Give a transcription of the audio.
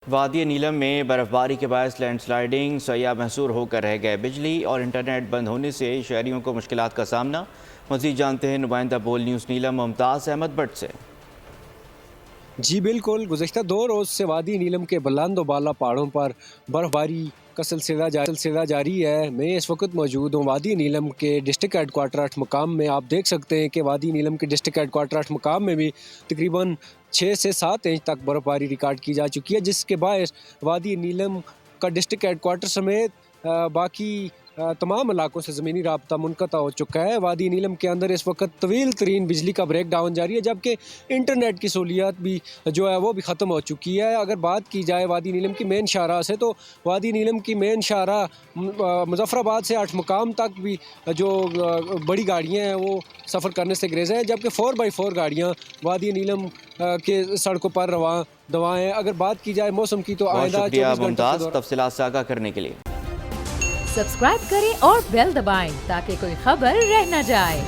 وادی نیلم میں برفباری کے باعث لینڈ سلائیڈنگ سیاح محصور ہو کر رہ گئے۔ بجلی اور انٹرنیٹ بند ہونے سے شہریوں کو مشکلات کا سامنا۔ مزید جانتے ہیں نمائندہ بول نیوز نیلم ممتاز احمد بٹ سے۔ جی بالکل، گزشتہ 2 روز سے وادی نیلم کے بلند و بالا پہاڑوں پر برفباری کا سلسلہ جاری ہے۔ میں اس وقت موجود ہوں وادی نیلم کے ڈسٹرکٹ ہیڈ کوارٹر 8 مقام میں۔ آپ دیکھ سکتے ہیں کہ وادی نیلم کے ڈسٹرکٹ ہیڈ کوارٹر 8 مقام میں بھی تقریباً 6 سے 7 انچ تک برفباری ریکارڈ کی جا چکی ہے، جس کے باعث وادی نیلم کا ڈسٹرکٹ ہیڈ کوارٹر سمیت باقی تمام علاقوں سے زمینی رابطہ منقطع ہو چکا ہے۔ وادی نیلم کے اندر اس وقت طویل ترین بجلی کا بریک ڈاؤن جاری ہے، جبکہ انٹرنیٹ کی سہولیات بھی جو ہے وہ بھی ختم ہو چکی ہے۔ اگر بات کی جائے وادی نیلم کی مین شاہراہ سے، تو وادی نیلم کی مین شاہراہ مظفر آباد سے 8 مقام تک بھی جو بڑی گاڑیاں ہیں وہ سفر کرنے سے گریز ہیں، جبکہ 4x4 گاڑیاں وادی نیلم کے سڑکوں پر رواں ہیں۔ اگر بات کی جائے موسم کی، تو بہت آئندہ شکریہ 24 گھنٹوں ممتاز تفصیلات سے آگاہ کرنے کے لیے۔ سبسکرائب کریں اور بیل دبائیں تاکہ کوئی خبر رہ نہ جائے۔